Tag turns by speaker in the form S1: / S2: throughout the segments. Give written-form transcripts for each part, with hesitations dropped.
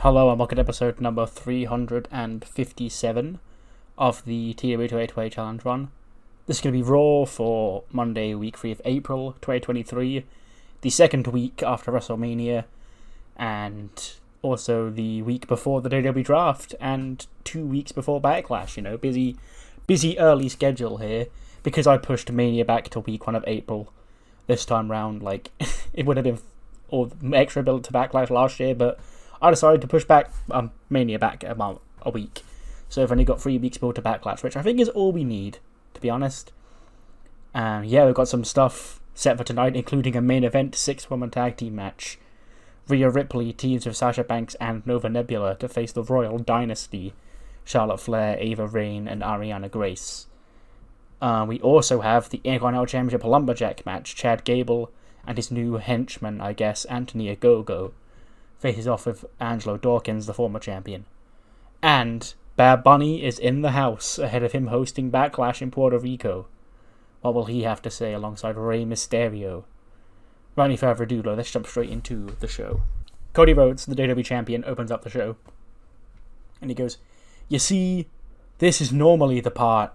S1: Hello and welcome to episode number 357 of the TEW 8-Way Challenge Run. This is going to be Raw for Monday, week 3 of April 2023, the second week after WrestleMania, and also the week before the WWE Draft, and 2 weeks before Backlash. You know, busy early schedule here, because I pushed Mania back to week 1 of April this time round. Like, it would have been all extra build to Backlash last year, but I decided to push back Mania back about a week. So I've only got 3 weeks build to Backlash, which I think is all we need, to be honest. Yeah, we've got some stuff set for tonight, including a main event 6-woman tag team match. Rhea Ripley teams with Sasha Banks and Nova Nebula to face the Royal Dynasty, Charlotte Flair, Ava Raine, and Ariana Grace. We also have the Intercontinental Championship Lumberjack match, Chad Gable and his new henchman, I guess, Anthony Ogogo, faces off with Angelo Dawkins, the former champion. And Bad Bunny is in the house ahead of him hosting Backlash in Puerto Rico. What will he have to say alongside Rey Mysterio? Without any further ado, let's jump straight into the show. Cody Rhodes, the WWE champion, opens up the show. And he goes, "You see, this is normally the part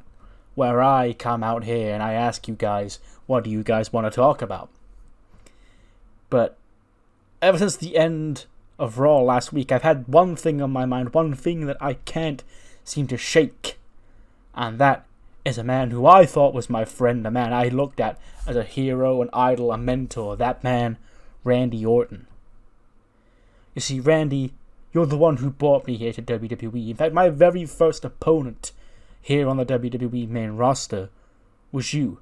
S1: where I come out here and I ask you guys, what do you guys want to talk about? But ever since the end of Raw last week, I've had one thing on my mind, one thing that I can't seem to shake. And that is a man who I thought was my friend, a man I looked at as a hero, an idol, a mentor. That man, Randy Orton. You see, Randy, you're the one who brought me here to WWE. In fact, my very first opponent here on the WWE main roster was you.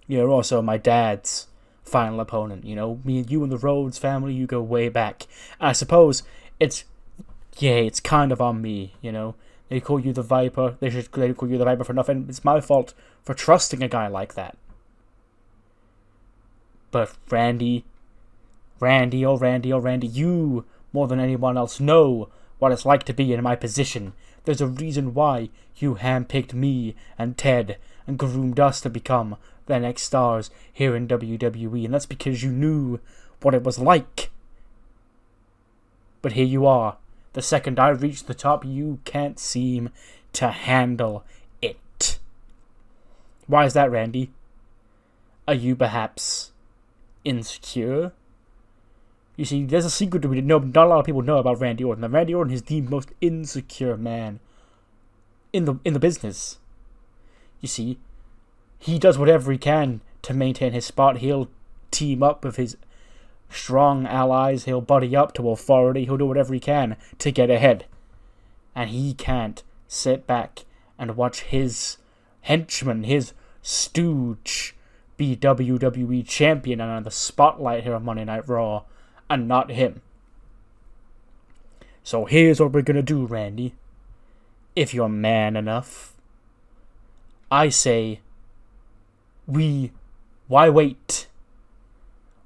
S1: You're also my dad's final opponent. You know, me and you and the Rhodes family, you go way back. I suppose it's kind of on me, you know. They call you the Viper. They call you the Viper for nothing. It's my fault for trusting a guy like that. But Randy, you, more than anyone else, know what it's like to be in my position. There's a reason why you handpicked me and Ted and groomed us to become the next stars here in WWE, and that's because you knew what it was like. But here you are. The second I reach the top, you can't seem to handle it. Why is that, Randy? Are you perhaps insecure? You see, there's a secret that not a lot of people know about Randy Orton. And Randy Orton is the most insecure man in the business. You see, he does whatever he can to maintain his spot. He'll team up with his strong allies. He'll buddy up to authority. He'll do whatever he can to get ahead. And he can't sit back and watch his henchman, his stooge, be WWE champion and on the spotlight here on Monday Night Raw, and not him. So here's what we're gonna do, Randy. If you're man enough, I say, why wait?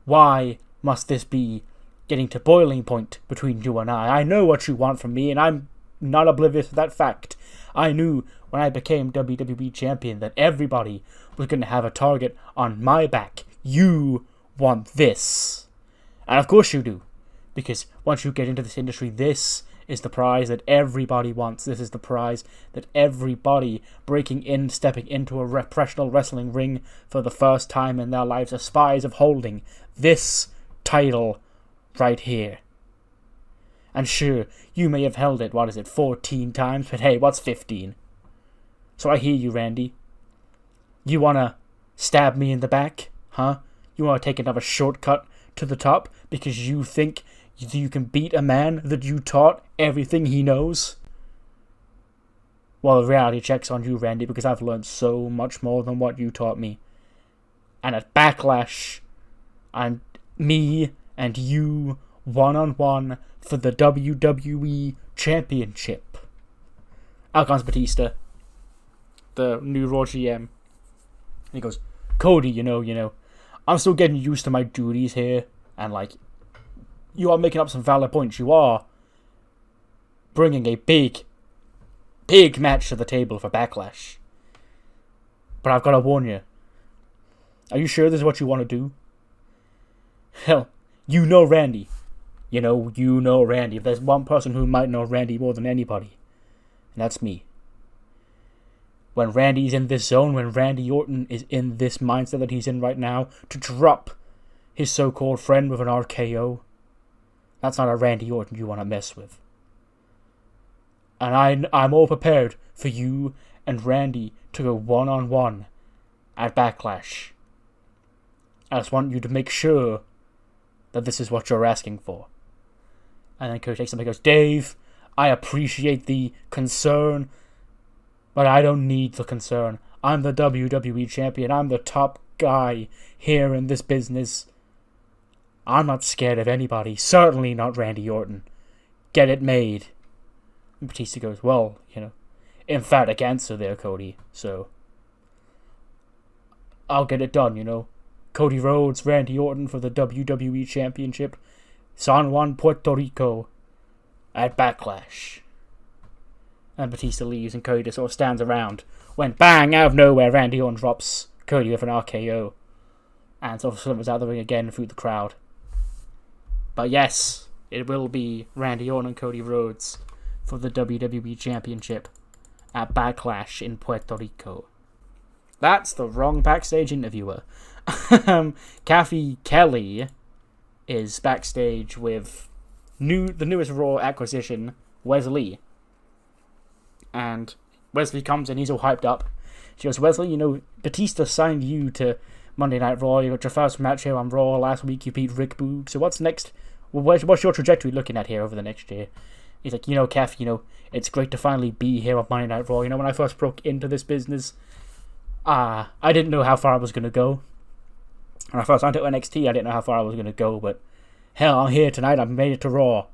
S1: Why must this be getting to boiling point between you and I? I know what you want from me, and I'm not oblivious to that fact. I knew when I became WWE champion that everybody was going to have a target on my back. You want this. And of course you do. Because once you get into this industry, this is the prize that everybody wants. This is the prize that everybody stepping into a professional wrestling ring for the first time in their lives aspires of holding. This title right here. And sure, you may have held it, 14 times? But hey, what's 15? So I hear you, Randy. You wanna stab me in the back? Huh? You wanna take another shortcut to the top because you think you can beat a man that you taught everything he knows? Well, the reality checks on you, Randy, because I've learned so much more than what you taught me. And at Backlash, I'm me and you one-on-one for the WWE Championship. Out comes Batista, the new Raw GM. He goes, "Cody, you know, I'm still getting used to my duties here, and you are making up some valid points. You are bringing a big match to the table for Backlash. But I've got to warn you. Are you sure this is what you want to do? Hell, you know Randy. You know Randy. If there's one person who might know Randy more than anybody, and that's me. When Randy's in this zone, when Randy Orton is in this mindset that he's in right now, to drop his so-called friend with an RKO, that's not a Randy Orton you want to mess with. And I'm all prepared for you and Randy to go one-on-one at Backlash. I just want you to make sure that this is what you're asking for. And then Cody takes him and goes, Dave, I appreciate the concern, but I don't need the concern. I'm the WWE champion. I'm the top guy here in this business. I'm not scared of anybody. Certainly not Randy Orton. Get it made. And Batista goes, well, emphatic answer there, Cody. So, I'll get it done, Cody Rhodes, Randy Orton for the WWE Championship. San Juan, Puerto Rico at Backlash. And Batista leaves and Cody just sort of stands around when bang, out of nowhere, Randy Orton drops Cody with an RKO. And sort of slithers out of the ring again through the crowd. But yes, it will be Randy Orton and Cody Rhodes for the WWE Championship at Backlash in Puerto Rico. That's the wrong backstage interviewer. Kathy Kelly is backstage with the newest Raw acquisition, Wes Lee. And Wesley comes in, he's all hyped up. She goes, Wesley, Batista signed you to Monday Night Raw. You got your first match here on Raw. Last week you beat Rick Boogs. So what's next? Well, what's your trajectory looking at here over the next year? He's like, Kath, it's great to finally be here on Monday Night Raw. When I first broke into this business, I didn't know how far I was going to go. When I first went to NXT, I didn't know how far I was going to go, but hell, I'm here tonight. I've made it to Raw.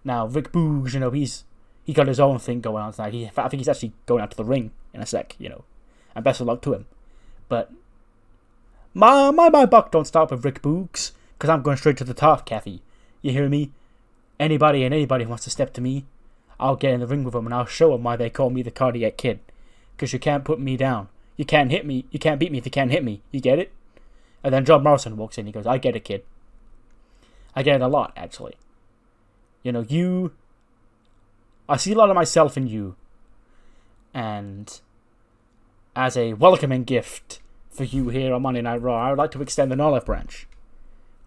S1: Now, Rick Boogs, he got his own thing going on tonight. I think he's actually going out to the ring in a sec, and best of luck to him. But my buck don't stop with Rick Boogs, because I'm going straight to the top, Kathy. You hear me? Anybody who wants to step to me, I'll get in the ring with them and I'll show them why they call me the Cardiac Kid. Because you can't put me down. You can't hit me. You can't beat me if you can't hit me. You get it? And then John Morrison walks in. He goes, I get it, kid. I get it a lot, actually. I see a lot of myself in you. And as a welcoming gift for you here on Monday Night Raw, I would like to extend an olive branch.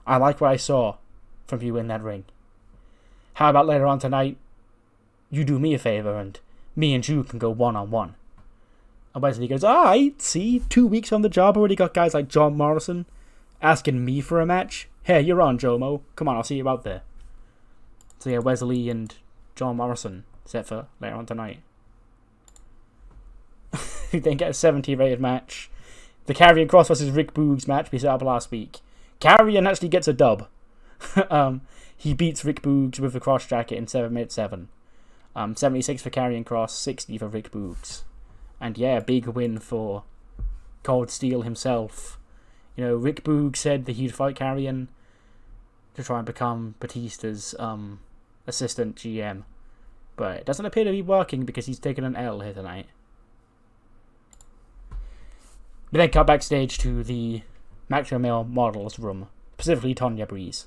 S1: I like what I saw from you in that ring. How about later on tonight, you do me a favor and me and you can go one-on-one. And Wesley goes, alright, see, 2 weeks on the job, already got guys like John Morrison asking me for a match. Hey, you're on, Jomo. Come on, I'll see you out there. So yeah, Wesley and John Morrison set for later on tonight. We then get a 70 rated match. The Karrion Kross versus Rick Boogs match we set up last week. Karrion actually gets a dub. He beats Rick Boogs with the cross jacket in 7 minutes 7. 76 for Karrion Kross, 60 for Rick Boogs. And yeah, big win for Cold Steel himself. Rick Boogs said that he'd fight Karrion to try and become Batista's assistant GM. But it doesn't appear to be working because he's taken an L here tonight. We then cut backstage to the Maximum Male Models room, specifically Tonya Breeze.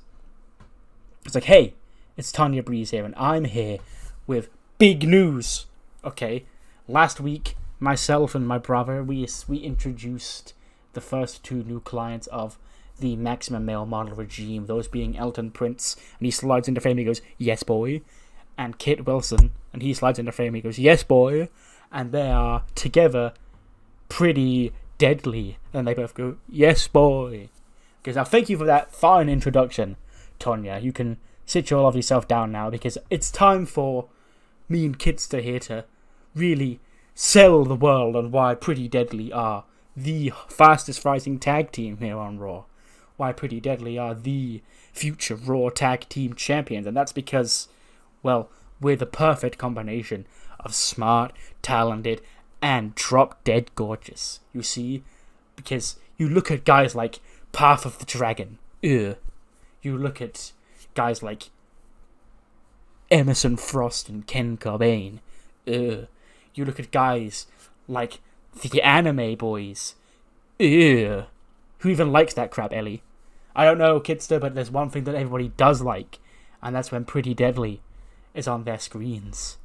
S1: It's like, hey, it's Tonya Breeze here, and I'm here with big news. Okay, last week, myself and my brother, we introduced the first 2 new clients of the Maximum Male Model regime, those being Elton Prince, and he slides into frame and he goes, yes, boy, and Kit Wilson, and he slides into frame and he goes, yes, boy, and they are together pretty deadly, and they both go, yes, boy. Because now, thank you for that fine introduction, Tonya. You can sit your lovely self down now, because it's time for me and Kitster here to really sell the world on why Pretty Deadly are the fastest rising tag team here on Raw. Why Pretty Deadly are the future Raw tag team champions. And that's because, well, we're the perfect combination of smart, talented, and drop-dead gorgeous. You see? Because you look at guys like Path of the Dragon. You look at guys like Emerson Frost and Ken Cobain. You look at guys like the Anime Boys. Who even likes that crap, Ellie? I don't know, Kidster, but there's one thing that everybody does like. And that's when Pretty Deadly is on their screens.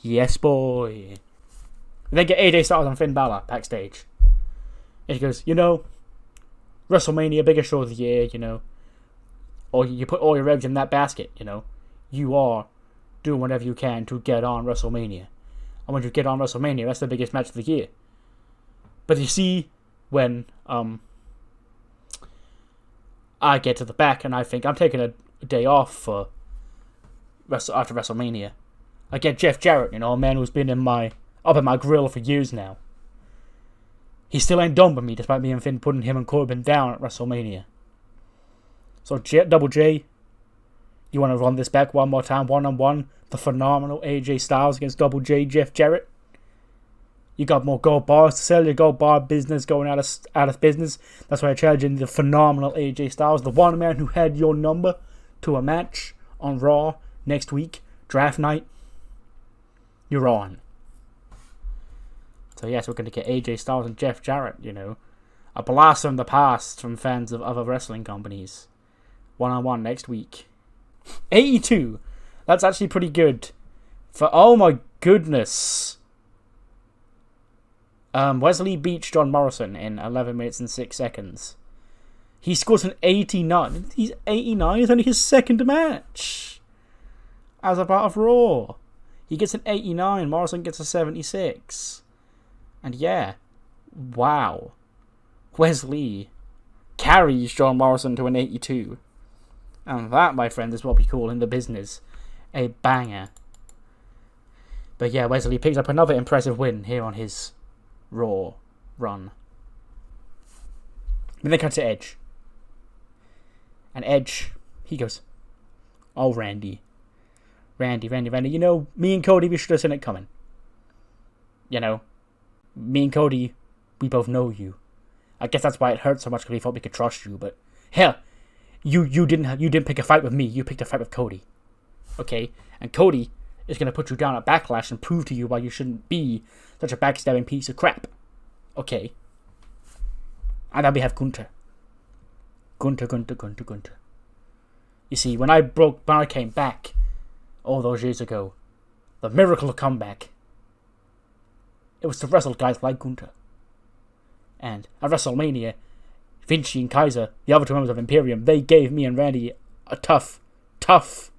S1: Yes, boy. They get AJ Styles and Finn Balor backstage. And he goes, WrestleMania, biggest show of the year, or you put all your eggs in that basket, you are doing whatever you can to get on WrestleMania. And when you get on WrestleMania, that's the biggest match of the year. But you see, when I get to the back and I think I'm taking a day off for after WrestleMania, I get Jeff Jarrett, a man who's been up in my grill for years now. He still ain't done with me, despite me and Finn putting him and Corbin down at WrestleMania. So Double J, you want to run this back one more time, one-on-one, the phenomenal AJ Styles against Double J, Jeff Jarrett. You got more gold bars to sell, your gold bar business going out of business. That's why I charge in the phenomenal AJ Styles, the one man who had your number to a match on Raw next week, draft night. You're on. So yes, we're going to get AJ Styles and Jeff Jarrett, a blast from the past from fans of other wrestling companies. One-on-one next week. 82. That's actually pretty good. Oh my goodness. Wes Lee beats John Morrison in 11 minutes and 6 seconds. He scores an 89. He's 89. It's only his second match as a part of Raw. He gets an 89. Morrison gets a 76. And yeah, wow. Wes Lee carries John Morrison to an 82. And that, my friend, is what we call in the business a banger. But yeah, Wes Lee picks up another impressive win here on his Raw run. Then they cut to Edge. And Edge, he goes, "Oh, Randy. Me and Cody, we should have seen it coming. Me and Cody, we both know you. I guess that's why it hurt so much, because we thought we could trust you, but hell, you didn't pick a fight with me, you picked a fight with Cody. Okay? And Cody is going to put you down at Backlash and prove to you why you shouldn't be such a backstabbing piece of crap. Okay? And then we have Gunther. Gunther. You see, when I came back all those years ago, the miracle of comeback, it was to wrestle guys like Gunther. And at WrestleMania, Vinci and Kaiser, the other two members of Imperium, they gave me and Randy a tough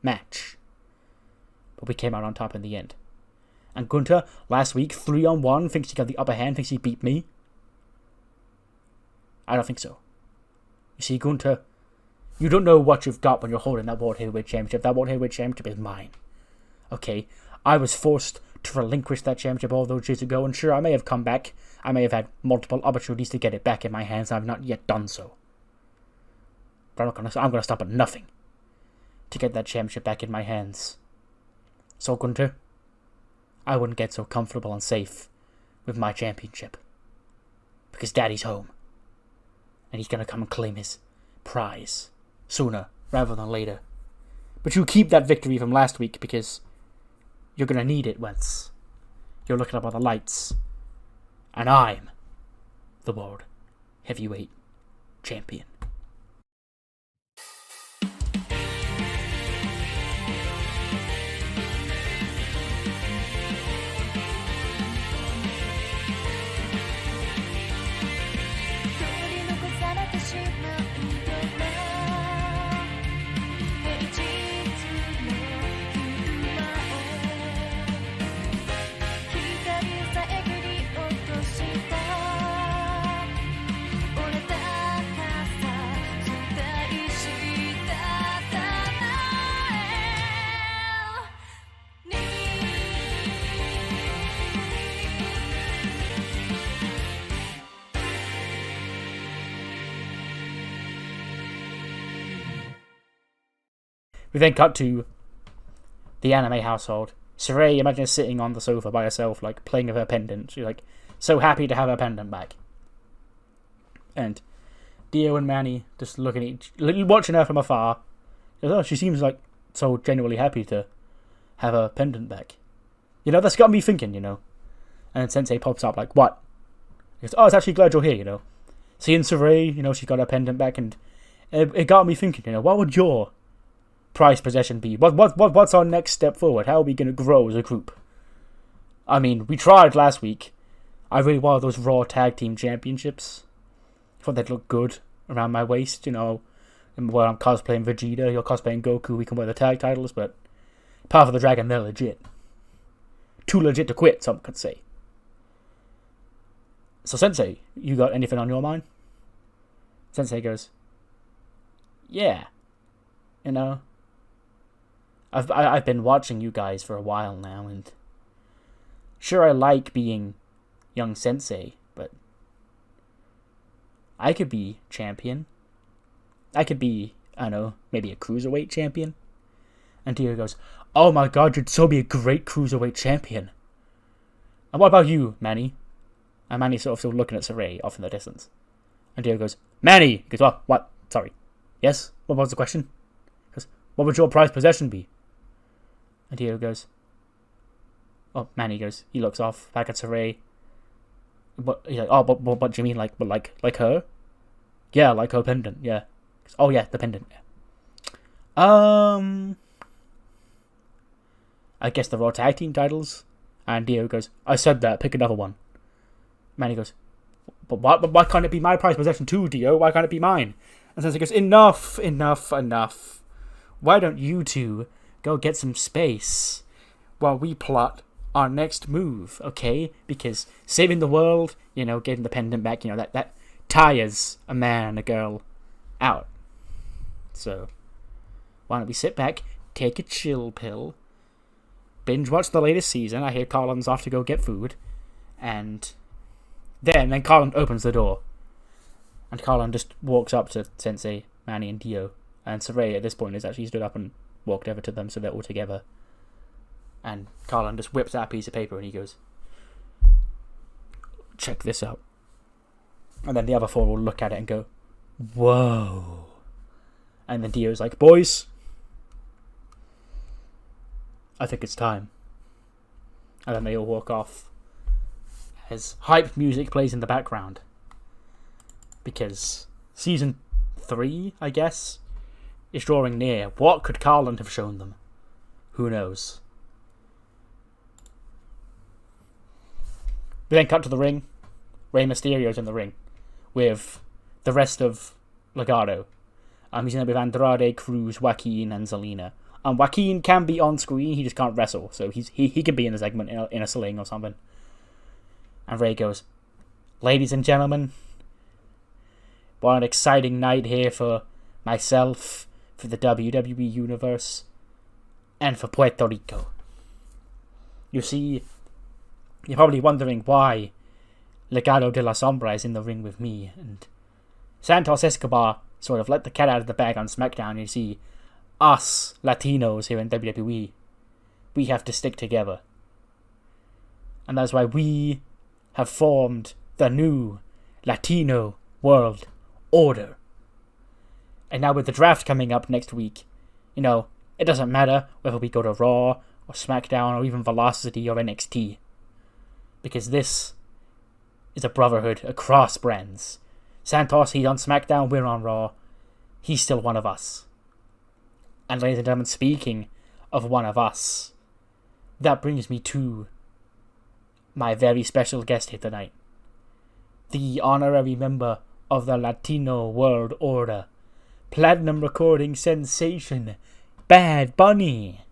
S1: match. But we came out on top in the end. And Gunther, last week, 3-on-1, thinks he got the upper hand, thinks he beat me. I don't think so. You see, Gunther, you don't know what you've got when you're holding that World Heavyweight Championship. That World Heavyweight Championship is mine. Okay? I was forced to relinquish that championship all those years ago, and sure, I may have come back. I may have had multiple opportunities to get it back in my hands, and I've not yet done so. But I'm gonna stop at nothing to get that championship back in my hands. So, Gunther, I wouldn't get so comfortable and safe with my championship. Because Daddy's home. And he's gonna come and claim his prize sooner rather than later. But you keep that victory from last week, because you're gonna need it once you're looking up at the lights. And I'm the World Heavyweight Champion. We then cut to the anime household. Saray, imagine her sitting on the sofa by herself, like, playing with her pendant. She's, like, so happy to have her pendant back. And Dio and Manny just watching her from afar. Oh, she seems, like, so genuinely happy to have her pendant back. That's got me thinking, And then Sensei pops up, like, what? He goes, it's actually glad you're here, Seeing Saray, she's got her pendant back, and it got me thinking, what would your prize possession be? What's our next step forward? How are we going to grow as a group? I mean, we tried last week. I really wanted those Raw Tag Team Championships. I thought they'd look good around my waist, you know. Where I'm cosplaying Vegeta, you're cosplaying Goku, we can wear the tag titles, but Path of the Dragon, they're legit. Too legit to quit, some could say. So Sensei, you got anything on your mind? Sensei goes, yeah. You know, I've been watching you guys for a while now, and sure, I like being young Sensei, but I could be champion. I could be, I don't know, maybe a cruiserweight champion. And Dio goes, oh my god, you'd so be a great cruiserweight champion. And what about you, Manny? And Manny's sort of still looking at Saray off in the distance. And Dio goes, Manny! He goes, what? Sorry. Yes? What was the question? He goes, what would your prized possession be? And Dio goes, oh, Manny goes, he looks off, back at Saray. But he's like, oh, but what do you mean, like her? Yeah, like her pendant, yeah. Oh yeah, the pendant. I guess the Raw Tag Team titles. And Dio goes, I said that, pick another one. Manny goes, but why can't it be my prized possession too, Dio? Why can't it be mine? And Sensei goes, enough. Why don't you two go get some space while we plot our next move, okay? Because saving the world, you know, getting the pendant back, you know, that tires a man and a girl out. So, why don't we sit back, take a chill pill, binge watch the latest season. I hear Colin's off to go get food. And then Colin opens the door. And Colin just walks up to Sensei, Manny, and Dio. And Saray at this point has actually stood up and walked over to them so they're all together. And Colin just whips out a piece of paper and he goes, check this out. And then the other four will look at it and go, whoa. And then Dio's like, boys, I think it's time. And then they all walk off as hype music plays in the background. Because season 3, I guess, is drawing near. What could Carland have shown them? Who knows? We then cut to the ring. Rey Mysterio's in the ring with the rest of Legado. He's in there with Andrade, Cruz, Joaquin, and Zelina. Joaquin can be on screen, he just can't wrestle, so he can be in the segment in a sling or something. And Rey goes, ladies and gentlemen, what an exciting night here for myself, for the WWE Universe, and for Puerto Rico. You see, you're probably wondering why Legado de la Sombra is in the ring with me, and Santos Escobar sort of let the cat out of the bag on SmackDown. You see, us Latinos here in WWE, we have to stick together. And that's why we have formed the new Latino World Order. And now with the draft coming up next week, you know, it doesn't matter whether we go to Raw or SmackDown or even Velocity or NXT. Because this is a brotherhood across brands. Santos, he's on SmackDown, we're on Raw. He's still one of us. And ladies and gentlemen, speaking of one of us, that brings me to my very special guest here tonight. The honorary member of the Latino World Order, platinum recording sensation, Bad Bunny.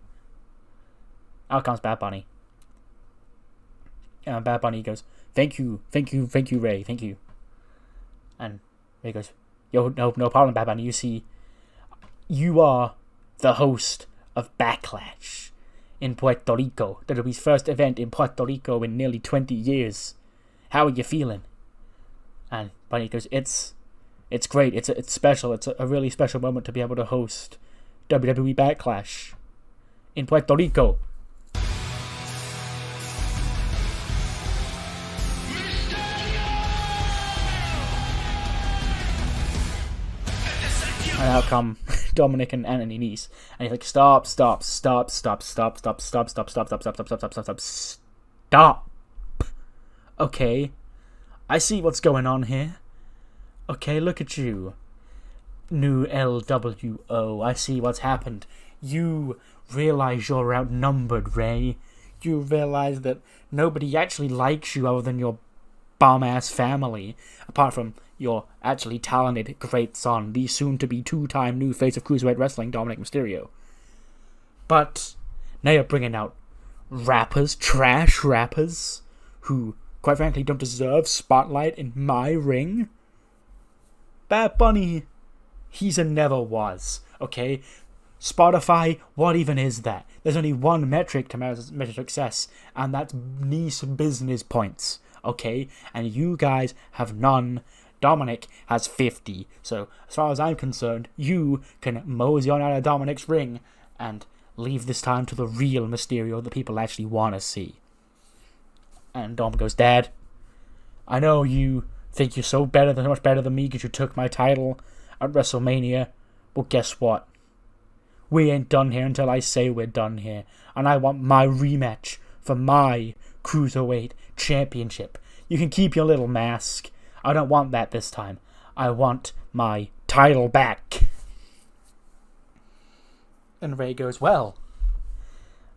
S1: Out comes Bad Bunny. And Bad Bunny goes, thank you, Ray, thank you. And Ray goes, yo, no problem, Bad Bunny. You see, you are the host of Backlash in Puerto Rico. WWE's first event in Puerto Rico in nearly 20 years. How are you feeling? And Bunny goes, it's great. It's special. It's a really special moment to be able to host WWE Backlash in Puerto Rico. And out come Dominik and Anthony Nese. And he's like, stop. Okay, I see what's going on here. Okay, look at you. new LWO. I see what's happened. You realize you're outnumbered, Ray. You realize that nobody actually likes you other than your bum-ass family, apart from your actually talented great son, the soon-to-be two-time new face of Cruiserweight Wrestling, Dominik Mysterio. But now you're bringing out rappers, trash rappers, who, quite frankly, don't deserve spotlight in my ring. Bad Bunny, he's a never was, okay? Spotify, what even is that? There's only one metric to measure success, and that's niche business points, okay? And you guys have none. Dominik has 50, so as far as I'm concerned, you can mosey on out of Dominik's ring and leave this time to the real Mysterio that people actually want to see. And Dom goes, Dad, I know you think you're so much better than me because you took my title at WrestleMania, but guess what? We ain't done here until I say we're done here, and I want my rematch for my Cruiserweight Championship. You can keep your little mask. I don't want that this time. I want my title back. And Ray goes, well,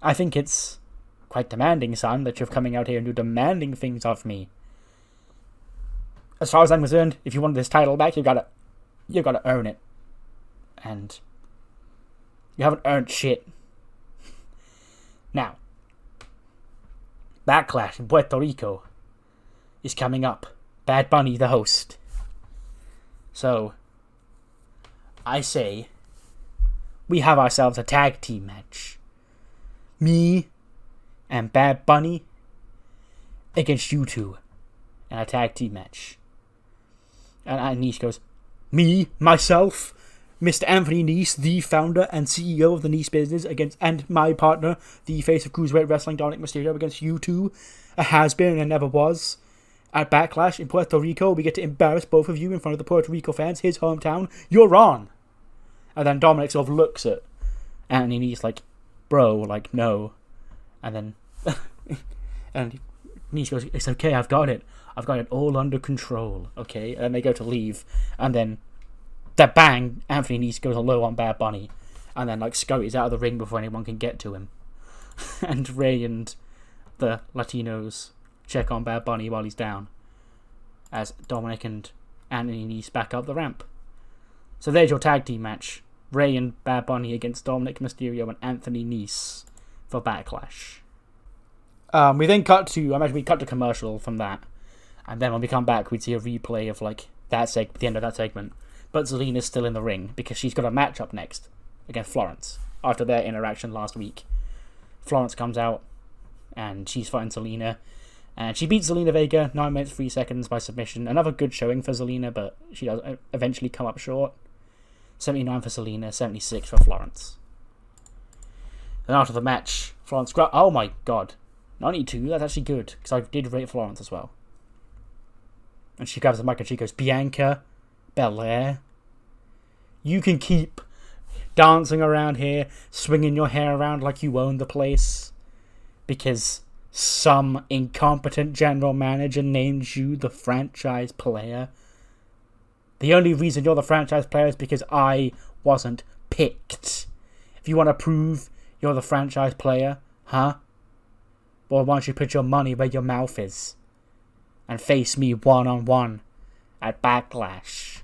S1: I think it's quite demanding, son, that you're coming out here and you're demanding things of me. As far as I'm concerned, if you want this title back, you've got to earn it. And you haven't earned shit. Now, Backlash in Puerto Rico is coming up. Bad Bunny, the host. So, I say, we have ourselves a tag team match. Me and Bad Bunny against you two in a tag team match. And Nice goes, me, myself, Mr. Anthony Nice, the founder and CEO of the Nice business, and my partner, the face of Cruiserweight Wrestling, Dominik Mysterio, against you two, a has-been and never was. At Backlash in Puerto Rico, we get to embarrass both of you in front of the Puerto Rico fans, his hometown. You're on! And then Dominik sort of looks at Anthony Nice like, bro, like, no. And then, and Nice goes, it's okay, I've got it all under control, okay? And they go to leave, and then, that bang, Anthony Nice goes low on Bad Bunny, and then, like, scurries out of the ring before anyone can get to him. And Ray and the Latinos check on Bad Bunny while he's down, as Dominik and Anthony Nice back up the ramp. So there's your tag team match. Ray and Bad Bunny against Dominik Mysterio and Anthony Nice for Backlash. We then cut to commercial from that. And then when we come back, we'd see a replay of like the end of that segment. But Zelina's still in the ring because she's got a match up next against Florence after their interaction last week. Florence comes out and she's fighting Zelina. And she beats Zelina Vega 9 minutes 3 seconds by submission. Another good showing for Zelina, but she does eventually come up short. 79 for Zelina, 76 for Florence. Then after the match, Florence oh my god, 92, that's actually good, because I did rate Florence as well. And she grabs the mic and she goes, Bianca Belair, you can keep dancing around here, swinging your hair around like you own the place, because some incompetent general manager named you the franchise player. The only reason you're the franchise player is because I wasn't picked. If you want to prove you're the franchise player, huh? Well, why don't you put your money where your mouth is and face me one-on-one at Backlash?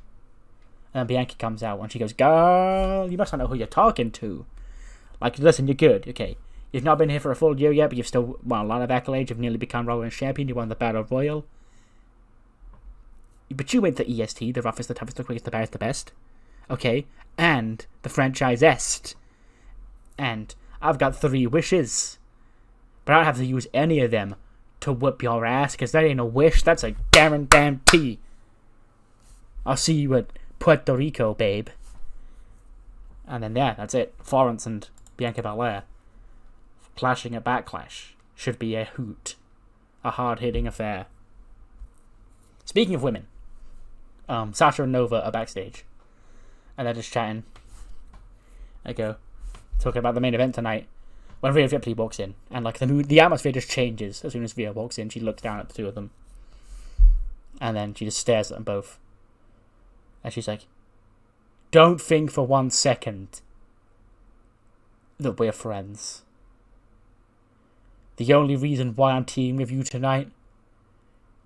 S1: And then Bianca comes out and she goes, girl, you must not know who you're talking to. Like, listen, you're good, okay. You've not been here for a full year yet, but you've still won a lot of accolades. You've nearly become Raw Women's Champion. You won the Battle Royal. But you ain't the EST, the roughest, the toughest, the quickest, the baddest, the best. Okay? And the franchise-est. And I've got 3 wishes. But I don't have to use any of them to whip your ass, because that ain't a wish, that's a guarantee. I'll see you at Puerto Rico, babe. And then, yeah, that's it. Florence and Bianca Belair clashing at Backlash should be a hoot. A hard-hitting affair. Speaking of women, Sasha and Nova are backstage. And they're just chatting. They go, talking about the main event tonight. When Rhea Ripley walks in. And like the atmosphere just changes as soon as Rhea walks in. She looks down at the two of them. And then she just stares at them both. And she's like, don't think for 1 second that we're friends. The only reason why I'm teaming with you tonight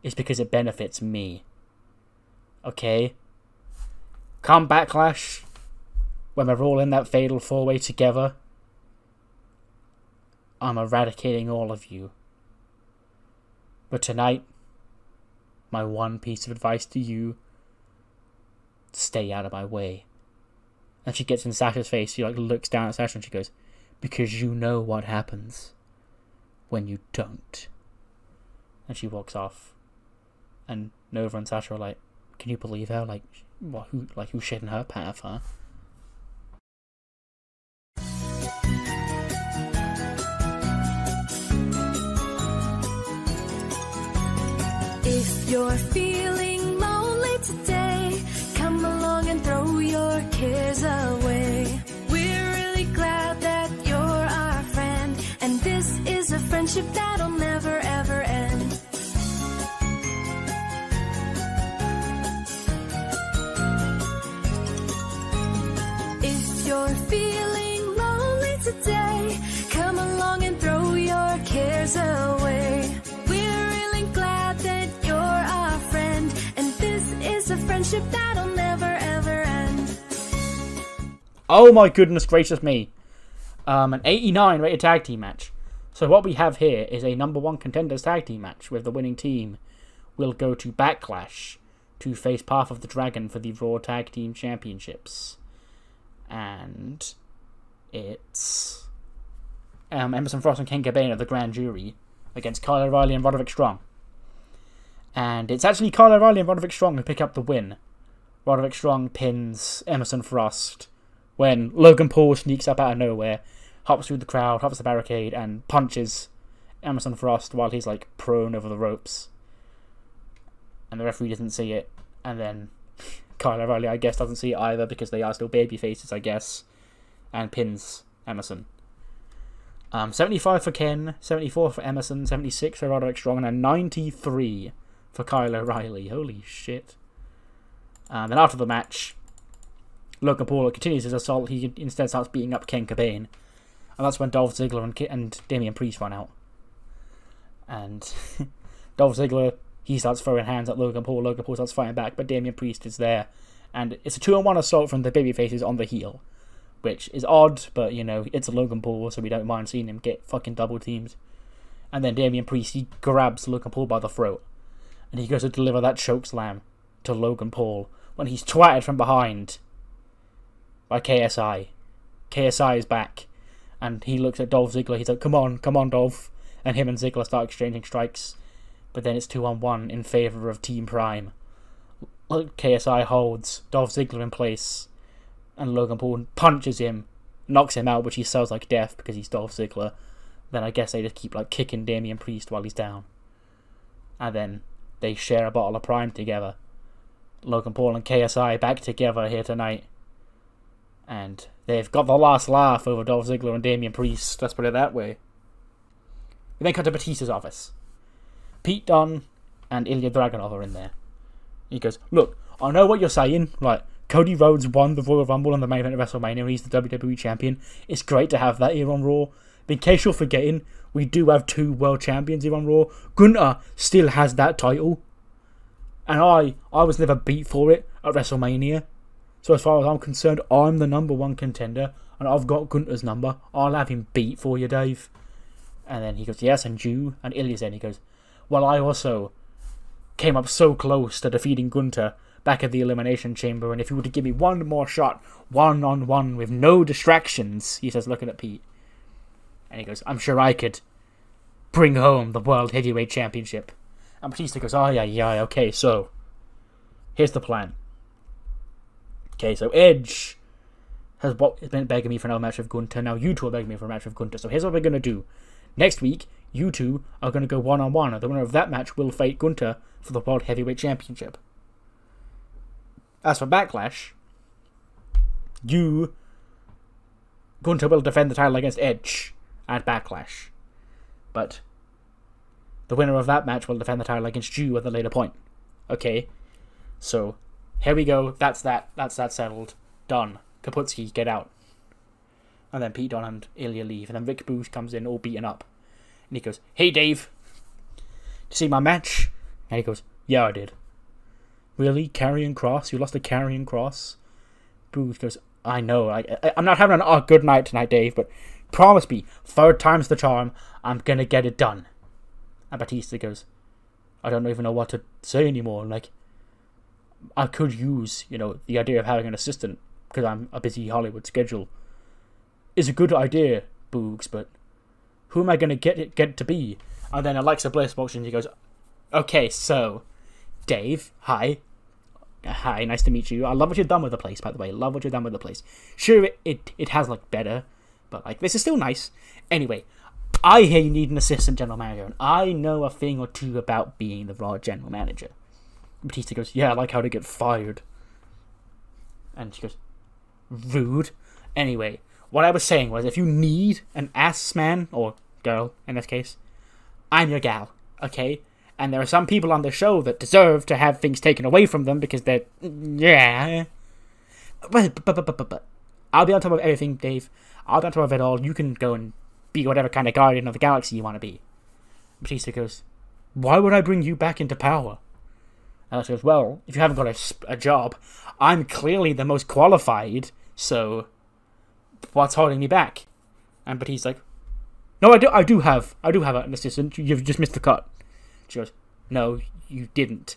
S1: is because it benefits me. Okay? Come Backlash, when we're all in that fatal 4-way together, I'm eradicating all of you. But tonight, my one piece of advice to you: stay out of my way. And she gets in Sasha's face. She looks down at Sasha and she goes, because you know what happens when you don't. And she walks off. And Nova and Sasha are like, can you believe her? Who's shedding her path, huh?
S2: If you're feeling lonely today, come along and throw your cares away. We're really glad that you're our friend, and this is a friendship that'll never ever end. If you're feeling lonely today, come along and throw your cares away. Friendship that'll never ever end.
S1: Oh my goodness gracious me. An 89 rated tag team match. So what we have here is a number 1 contenders tag team match, with the winning team will go to Backlash to face Path of the Dragon for the Raw Tag Team Championships. And it's Emerson Frost and Ken Cobain of the Grand Jury against Kyle O'Reilly and Roderick Strong. And it's actually Kyle O'Reilly and Roderick Strong who pick up the win. Roderick Strong pins Emerson Frost when Logan Paul sneaks up out of nowhere, hops through the crowd, hops the barricade, and punches Emerson Frost while he's prone over the ropes. And the referee doesn't see it. And then Kyle O'Reilly, I guess, doesn't see it either because they are still baby faces, I guess, and pins Emerson. 75 for Ken, 74 for Emerson, 76 for Roderick Strong, and 93 for Kyle O'Reilly. Holy shit. Then after the match, Logan Paul continues his assault. He instead starts beating up Ken Cobain. And that's when Dolph Ziggler and Damian Priest run out. And Dolph Ziggler, he starts throwing hands at Logan Paul. Logan Paul starts fighting back, but Damian Priest is there. And it's a 2-on-1 assault from the babyfaces on the heel, which is odd, but, it's a Logan Paul, so we don't mind seeing him get fucking double-teamed. And then Damian Priest, he grabs Logan Paul by the throat. And he goes to deliver that chokeslam to Logan Paul when he's twatted from behind by KSI. KSI is back. And he looks at Dolph Ziggler. He's like, come on, Dolph. And him and Ziggler start exchanging strikes. But then it's 2-on-1 in favour of Team Prime. KSI holds Dolph Ziggler in place. And Logan Paul punches him, knocks him out, which he sells like death because he's Dolph Ziggler. Then I guess they just keep kicking Damian Priest while he's down. And then they share a bottle of Prime together. Logan Paul and KSI back together here tonight. And they've got the last laugh over Dolph Ziggler and Damian Priest. Let's put it that way. We then cut to Batista's office. Pete Dunne and Ilya Dragunov are in there. He goes, look, I know what you're saying. Cody Rhodes won the Royal Rumble and the main event of WrestleMania. He's the WWE Champion. It's great to have that here on Raw. But in case you're forgetting, we do have 2 world champions here on Raw. Gunther still has that title. And I was never beat for it at WrestleMania. So as far as I'm concerned, I'm the number 1 contender. And I've got Gunther's number. I'll have him beat for you, Dave. And then he goes, yes, and you. And Ilya's in. He goes, well, I also came up so close to defeating Gunther back at the Elimination Chamber. And if you were to give me one more shot, 1-on-1 with no distractions, he says, looking at Pete. And he goes, I'm sure I could bring home the World Heavyweight Championship. And Batista goes, oh, yeah, okay, so here's the plan. Okay, so Edge has been begging me for another match with Gunther. Now you two are begging me for a match with Gunther. So here's what we're going to do. Next week, you two are going to go 1-on-1. The winner of that match will fight Gunther for the World Heavyweight Championship. As for Backlash, Gunther will defend the title against Edge at Backlash. But the winner of that match will defend the title against you at a later point. Okay, so here we go. That's that settled. Dunne, Kaputski, get out. And then Pete Dunne and Ilya leave. And then Rick Boogs comes in all beaten up. And he goes, "Hey, Dave. Did you see my match?" And he goes, "Yeah, I did." "Really? Karrion Kross? You lost to Karrion Kross?" Boogs goes, "I know. I'm not having a good night tonight, Dave, but promise me, 3rd time's the charm. I'm going to get it done." And Batista goes, "I don't even know what to say anymore. Like, I could use, the idea of having an assistant, because I'm a busy Hollywood schedule. Is a good idea, Boogs, but who am I going to get to be?" And then Alexa Bliss walks in and he goes, "Okay, so, Dave, hi. Hi, nice to meet you. I love what you've done with the place, by the way. Love what you've done with the place. Sure, it has, better, but, this is still nice. Anyway, I hear you need an assistant general manager, and I know a thing or two about being the Raw general manager." Batista goes, "Yeah, I like how to get fired." And she goes, "Rude." Anyway, what I was saying was, if you need an ass man, or girl in this case, I'm your gal, okay? And there are some people on the show that deserve to have things taken away from them because they're... Yeah. But I'll be on top of everything, Dave. I'll be on top of it all. You can go and be whatever kind of guardian of the galaxy you want to be. Batista goes, "Why would I bring you back into power?" Alex goes, "Well, if you haven't got a job, I'm clearly the most qualified, so what's holding me back?" And Batista's like, "No, I do have an assistant. You've just missed the cut." She goes, "No, you didn't."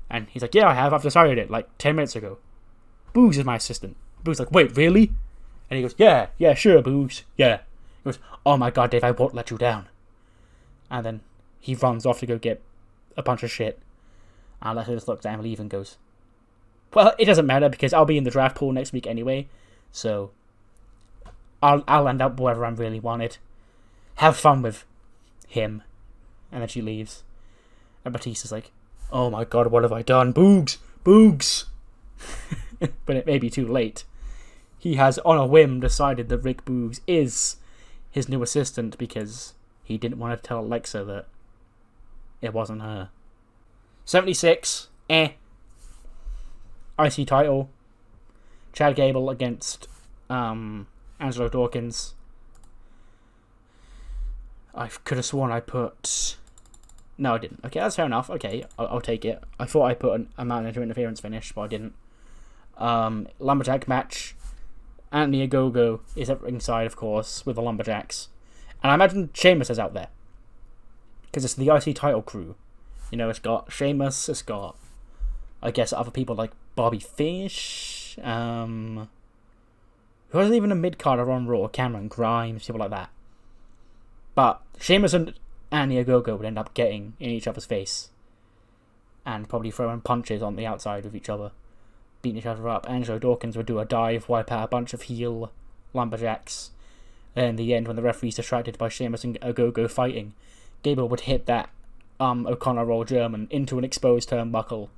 S1: And he's like, "Yeah, I have. I've decided it 10 minutes ago. Boogs is my assistant." Boogs is like, "Wait, really?" And he goes, Yeah, sure, Boogs. Yeah." He goes, "Oh my god, Dave, I won't let you down." And then he runs off to go get a bunch of shit. And Alexa just looks at him, leave, and goes, "Well, it doesn't matter because I'll be in the draft pool next week anyway, so I'll end up wherever I'm really wanted. Have fun with him." And then she leaves. And Batista's like, "Oh my god, what have I done? Boogs! Boogs!" But it may be too late. He has, on a whim, decided that Rick Boogs is his new assistant because he didn't want to tell Alexa that it wasn't her. 76. IC title. Chad Gable against Angelo Dawkins. I could have sworn I put... No, I didn't. Okay, that's fair enough. Okay, I'll take it. I thought I put a manager interference finish, but I didn't. Lumberjack match. Anthony Ogogo is at ringside, of course, with the Lumberjacks. And I imagine Sheamus is out there. Because it's the IC title crew. It's got Sheamus, it's got, I guess, other people like Bobby Fish, who wasn't even a mid-carder on Raw, Cameron Grimes, people like that. But Sheamus and Anthony Ogogo would end up getting in each other's face. And probably throwing punches on the outside of each other. Beating each other up. Angelo Dawkins would do a dive, wipe out a bunch of heel Lumberjacks. And in the end, when the referee's distracted by Sheamus and Ogogo fighting, Gable would hit that O'Connor roll German into an exposed turnbuckle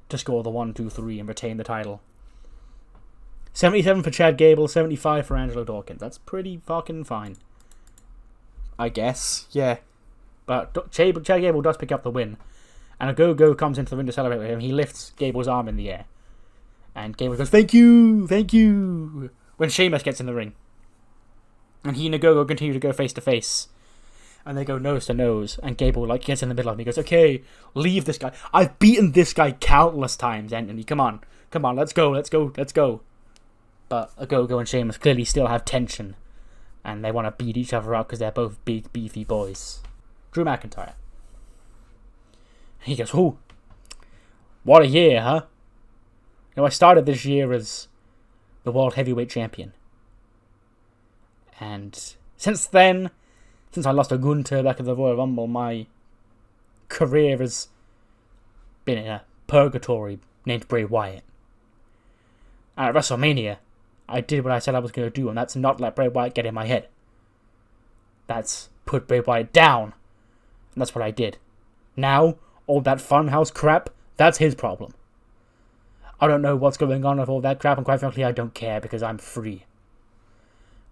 S1: to score the 1-2-3 and retain the title. 77 for Chad Gable, 75 for Angelo Dawkins. That's pretty fucking fine, I guess. Yeah. But Chad Gable does pick up the win. And Ogogo comes into the ring to celebrate with him. He lifts Gable's arm in the air. And Gable goes, "Thank you! Thank you!" when Sheamus gets in the ring. And he and Ogogo continue to go face to face. And they go nose to nose. And Gable gets in the middle of him. He goes, "Okay, leave this guy. I've beaten this guy countless times, Anthony. Come on, let's go. But Ogogo and Sheamus clearly still have tension. And they want to beat each other up because they're both big, beefy boys. Drew McIntyre. He goes, "Oh, what a year, huh? I started this year as the World Heavyweight Champion. And since then, since I lost to Gunther back at the Royal Rumble, my career has been in a purgatory named Bray Wyatt. And at WrestleMania, I did what I said I was going to do, and that's not let Bray Wyatt get in my head. That's put Bray Wyatt down. And that's what I did. Now, all that funhouse crap, that's his problem. I don't know what's going on with all that crap, and quite frankly, I don't care because I'm free.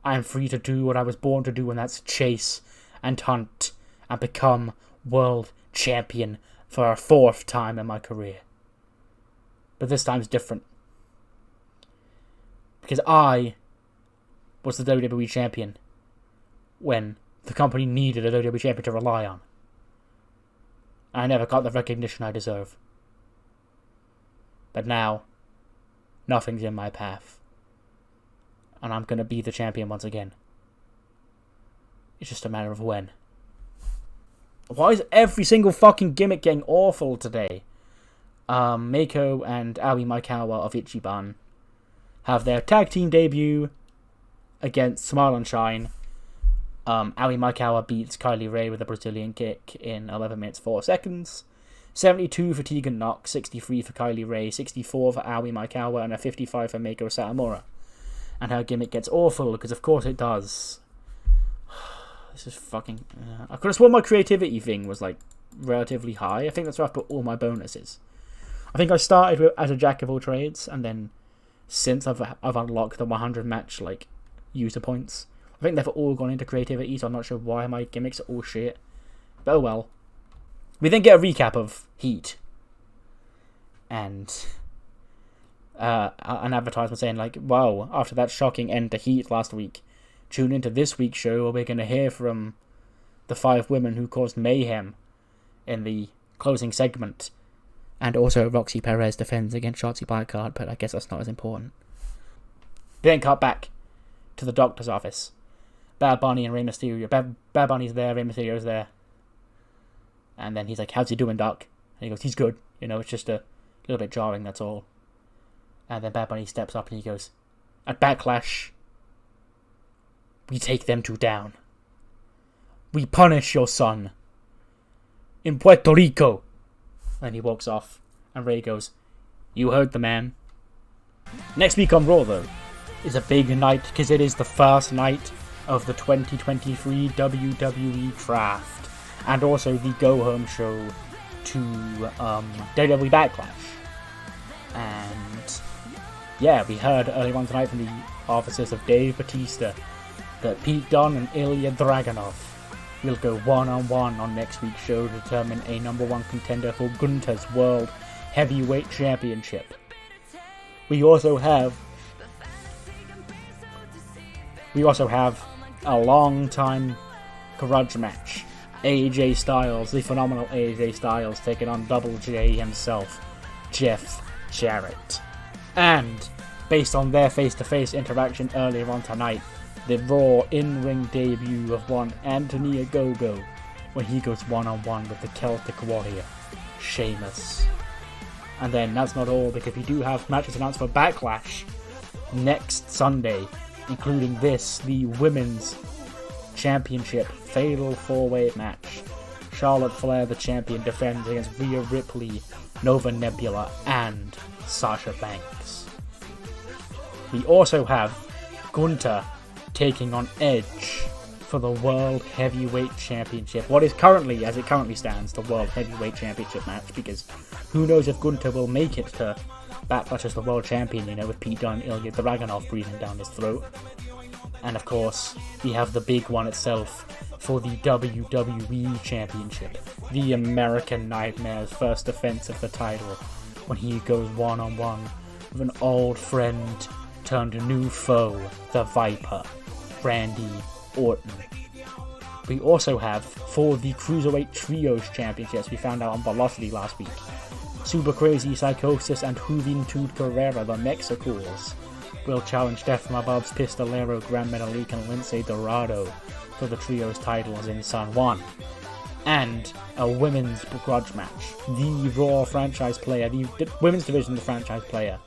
S1: I'm free to do what I was born to do, and that's chase and hunt and become world champion for a 4th time in my career. But this time's different. Because I was the WWE champion when the company needed a WWE champion to rely on. I never got the recognition I deserve. But now, nothing's in my path. And I'm going to be the champion once again. It's just a matter of when. Why is every single fucking gimmick getting awful today? Mako and Aoi Maikawa of Ichiban have their tag team debut against Smile and Shine. Aoi Maikawa beats Kylie Ray with a Brazilian kick in 11 minutes 4 seconds. 72 for Tegan Nox, 63 for Kylie Ray, 64 for Aoi Maikawa, and a 55 for Mako Satomura. And her gimmick gets awful, because of course it does. This is fucking... I could have sworn my creativity thing was, like, relatively high. I think that's where I put all my bonuses. I think I started with, as a jack of all trades, and then since I've unlocked the 100 match, like, user points, I think they've all gone into creativity, so I'm not sure why my gimmicks are all shit. But oh well. We then get a recap of Heat. And an advertisement saying, like, wow, after that shocking end to Heat last week, tune into this week's show where we're going to hear from the 5 women who caused mayhem in the closing segment. And also Roxy Perez defends against Shotzi Blackheart, but I guess that's not as important. Then cut back to the doctor's office. Bad Bunny and Rey Mysterio. Bad Bunny's there, Rey Mysterio's there. And then he's like, how's he doing, Doc? And he goes, he's good. You know, it's just a little bit jarring, that's all. And then Bad Bunny steps up and he goes, at Backlash, we take them two down. We punish your son. In Puerto Rico. And he walks off. And Rey goes, you heard the man. Next week on Raw, though, is a big night because it is the first night of the 2023 WWE Draft. And also the go-home show to WWE Backlash. And yeah, we heard earlier on tonight from the offices of Dave Bautista that Pete Dunne and Ilya Dragunov will go one-on-one on next week's show to determine a number 1 contender for Gunther's World Heavyweight Championship. We also have a long-time grudge match. AJ Styles, the phenomenal AJ Styles, taking on Double J himself, Jeff Jarrett. And, based on their face-to-face interaction earlier on tonight, the Raw in-ring debut of one Anthony Ogogo, when he goes one-on-one with the Celtic Warrior, Sheamus. And then that's not all, because we do have matches announced for Backlash next Sunday, including this, the Women's Championship Fatal 4-Way match. Charlotte Flair, the champion, defends against Rhea Ripley, Nova Nebula, and Sasha Banks. We also have Gunther taking on Edge for the World Heavyweight Championship. What is currently, as it currently stands, the World Heavyweight Championship match, because who knows if Gunther will make it to Backlash as the World Champion, you know, with Pete Dunne and Ilya Dragunov breathing down his throat. And of course, we have the big one itself for the WWE Championship. The American Nightmare's first defense of the title, when he goes one-on-one with an old friend turned new foe, the Viper, Randy Orton. We also have, for the Cruiserweight Trios Championships, we found out on Velocity last week, Super Crazy Psychosis and Juventud Guerrera, the Mexicals, will challenge Death from Above's Pistolero, Gran Metalik, and Lince Dorado for the Trios titles in San Juan. And a women's grudge match. The Raw franchise player, the women's division of the franchise player,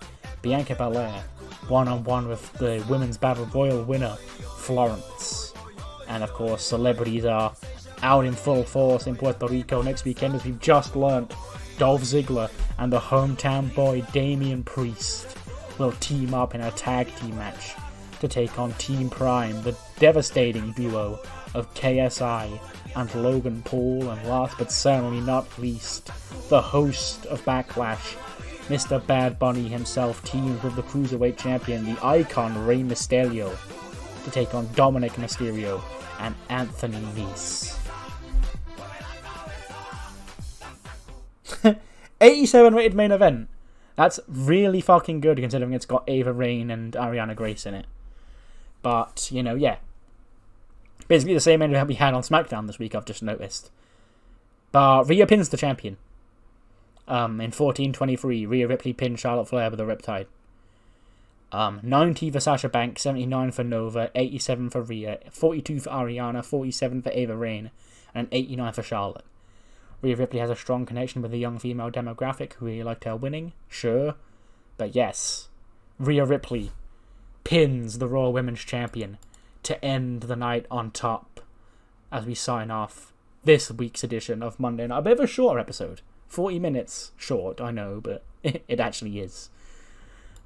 S1: Bianca Belair, one-on-one with the Women's Battle Royal winner, Florence. And of course, celebrities are out in full force in Puerto Rico next weekend, as we've just learnt Dolph Ziggler and the hometown boy Damian Priest will team up in a tag team match to take on Team Prime, the devastating duo of KSI and Logan Paul, and last but certainly not least, the host of Backlash, Mr. Bad Bunny himself, teamed with the Cruiserweight Champion, the Icon Rey Mysterio, to take on Dominik Mysterio and Anthony Nese. 87 rated main event. That's really fucking good considering it's got Ava Raine and Ariana Grace in it. But, yeah. Basically the same ending that we had on SmackDown this week, I've just noticed. But Rhea pins the champion. In 14:23, Rhea Ripley pinned Charlotte Flair with a Riptide. 90 for Sasha Banks, 79 for Nova, 87 for Rhea, 42 for Ariana, 47 for Ava Raine, and 89 for Charlotte. Rhea Ripley has a strong connection with the young female demographic who really liked her winning, sure. But yes, Rhea Ripley pins the Raw Women's Champion to end the night on top as we sign off this week's edition of Monday Night. A bit of a shorter episode. 40 minutes short, I know, but it actually is.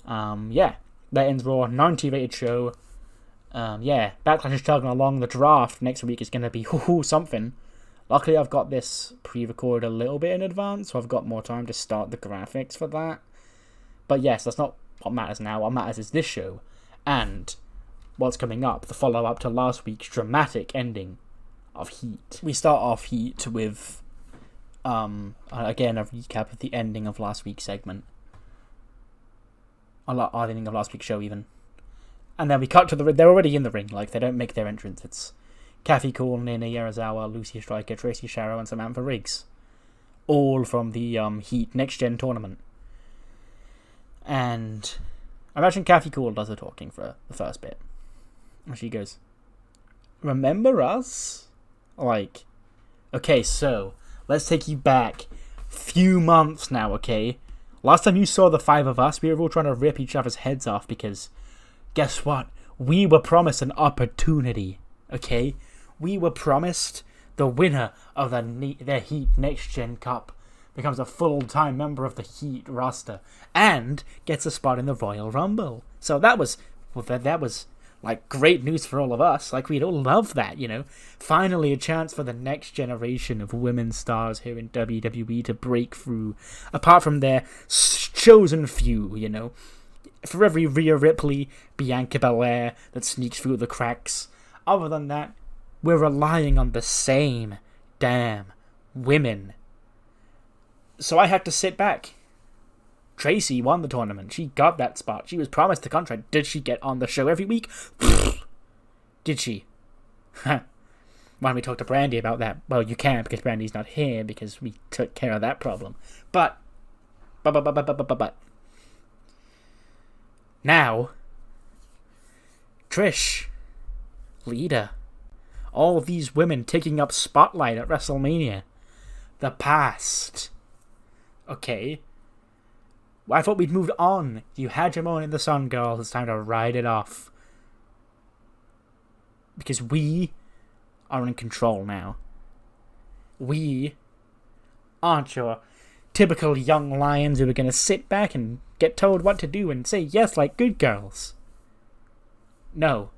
S1: That ends Raw. 90 rated show. Backlash is chugging along. The draft next week is going to be something. Luckily, I've got this pre-recorded a little bit in advance, so I've got more time to start the graphics for that. But yes, that's not what matters now. What matters is this show and what's coming up, the follow-up to last week's dramatic ending of Heat. We start off Heat with, again, a recap of the ending of last week's segment. The ending of last week's show, even. And then we cut to they're already in the ring, like, they don't make their entrance. It's Kathy Cool, Nina Yarazawa, Lucy Stryker, Tracy Sharrow, and Samantha Riggs. All from the Heat Next Gen tournament. And I imagine Kathy Cool does the talking for the first bit. And she goes, "Remember us?" Like, okay, so let's take you back few months now, okay? Last time you saw the five of us, we were all trying to rip each other's heads off because, guess what? We were promised an opportunity, okay? We were promised the winner of the Heat Next Gen Cup becomes a full-time member of the Heat roster and gets a spot in the Royal Rumble. So that was like great news for all of us. Like, we'd all love that, Finally a chance for the next generation of women stars here in WWE to break through, apart from their chosen few, For every Rhea Ripley, Bianca Belair that sneaks through the cracks. Other than that, we're relying on the same damn women. So I had to sit back. Tracy won the tournament. She got that spot. She was promised the contract. Did she get on the show every week? Did she? Why don't we talk to Brandy about that? Well, you can't because Brandy's not here because we took care of that problem. But. Now, Trish, Lita, all of these women taking up spotlight at WrestleMania. The past. Okay. I thought we'd moved on. You had your moment in the sun, girls. It's time to ride it off. Because we are in control now. We aren't your typical young lions who are going to sit back and get told what to do and say yes like good girls. No.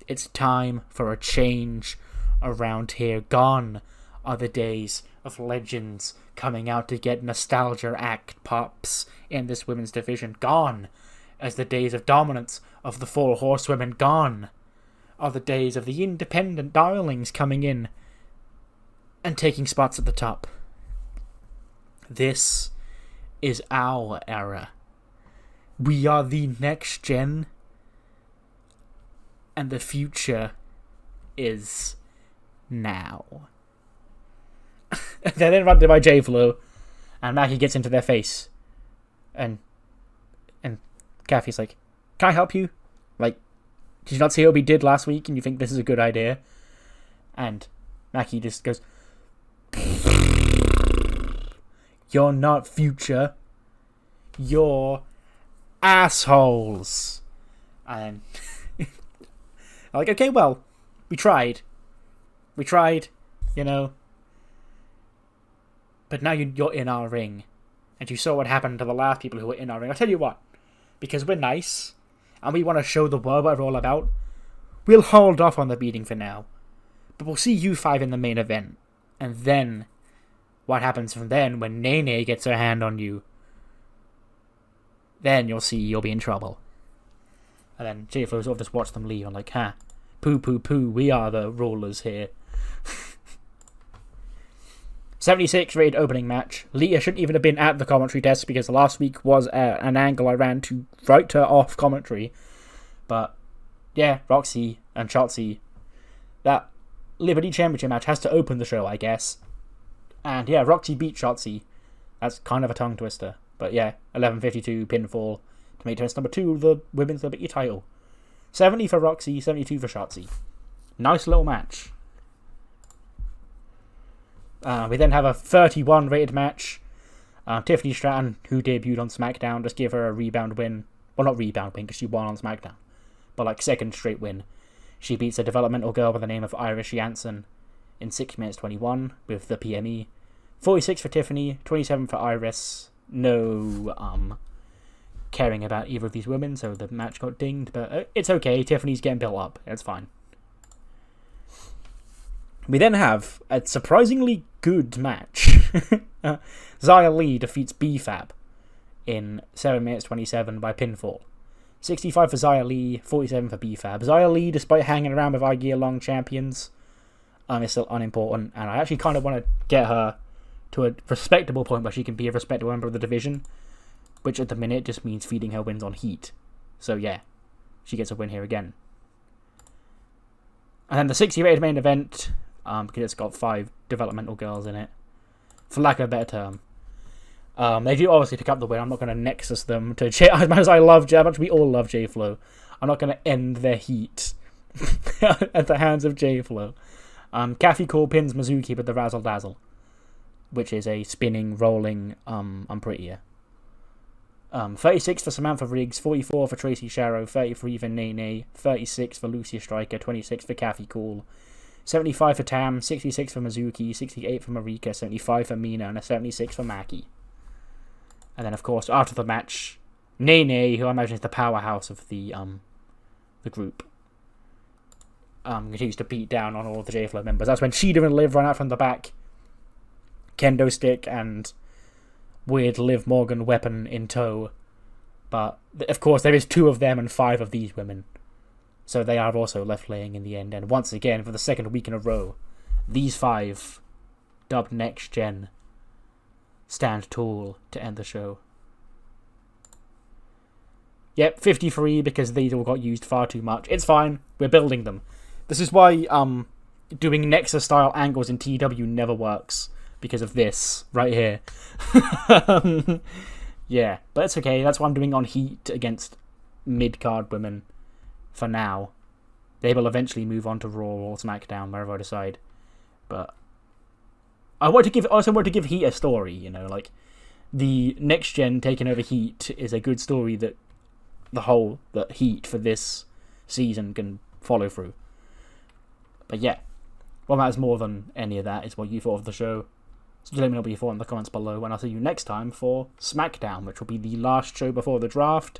S1: It's time for a change around here. Gone are the days of legends coming out to get nostalgia act pops in this women's division. Gone as the days of dominance of the four horsewomen. Gone are the days of the independent darlings coming in and taking spots at the top. This is our era. We are the next gen, and the future is now. They're then interrupted by J-Flo, and Mackie gets into their face. And Kathy's like, "Can I help you? Like, did you not see what we did last week and you think this is a good idea?" And Mackie just goes, "You're not future. You're assholes." And I'm like, okay, well, we tried. But now you're in our ring. And you saw what happened to the last people who were in our ring. I'll tell you what. Because we're nice, and we want to show the world what we're all about, we'll hold off on the beating for now. But we'll see you five in the main event. And then, what happens from then when Nene gets her hand on you? Then you'll see you'll be in trouble. And then J-Flo sort of just watched them leave. I'm like, poo, we are the rulers here. 76 rated opening match. Lita shouldn't even have been at the commentary desk because last week was an angle I ran to write her off commentary. But yeah, Roxy and Shotzi, that Liberty Championship match has to open the show, I guess. And yeah, Roxy beat Shotzi. That's kind of a tongue twister. But yeah, 11:52 pinfall to make defense number 2 of the Women's Liberty title. 70 for Roxy, 72 for Shotzi. Nice little match. We then have a 31 rated match. Tiffany Stratton, who debuted on SmackDown, just gave her a rebound win. Well, not rebound win, because she won on SmackDown. But like second straight win. She beats a developmental girl by the name of Iris Jansen in 6 minutes 21 with the PME. 46 for Tiffany, 27 for Iris. No caring about either of these women, so the match got dinged. But it's okay, Tiffany's getting built up. It's fine. We then have a surprisingly good match. Xia Li defeats B-Fab in 7 minutes 27 by pinfall. 65 for Xia Li, 47 for B-Fab. Xia Li, despite hanging around with our year-long champions, is still unimportant, and I actually kind of want to get her to a respectable point where she can be a respectable member of the division, which at the minute just means feeding her wins on heat. So yeah, she gets a win here again. And then the 60 rated main event, because it's got 5 developmental girls in it, for lack of a better term. They do obviously pick up the win. I'm not going to nexus them to J. As much as I love J, as much as we all love J-Flow, I'm not going to end their heat at the hands of J-Flow. Kathy Cole pins Mizuki with the Razzle Dazzle, which is a spinning, rolling, I'm prettier. 36 for Samantha Riggs, 44 for Tracy Sharrow, 33 for Nene, 36 for Lucia Striker, 26 for Kathy Cole, 75 for Tam, 66 for Mizuki, 68 for Marika, 75 for Mina, and a 76 for Maki. And then, of course, after the match, Nene, who I imagine is the powerhouse of the group, continues to beat down on all of the J-Flow members. That's when Shida and Liv run out from the back, kendo stick and weird Liv Morgan weapon in tow. But, of course, there is 2 of them and 5 of these women. So they are also left laying in the end. And once again, for the second week in a row, these 5, dubbed Next Gen, stand tall to end the show. Yep, 53 because these all got used far too much. It's fine. We're building them. This is why doing Nexus-style angles in TEW never works. Because of this right here. Yeah, but it's okay. That's what I'm doing on Heat against mid-card women for now. They will eventually move on to Raw or SmackDown, wherever I decide. But I also want to give Heat a story, you know, like the Next Gen taking over Heat is a good story that that Heat for this season can follow through. But yeah, what matters more than any of that is what you thought of the show. So let me know what you thought in the comments below, and I'll see you next time for SmackDown, which will be the last show before the draft,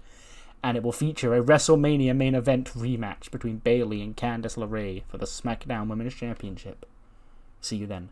S1: and it will feature a WrestleMania main event rematch between Bayley and Candice LeRae for the SmackDown Women's Championship. See you then.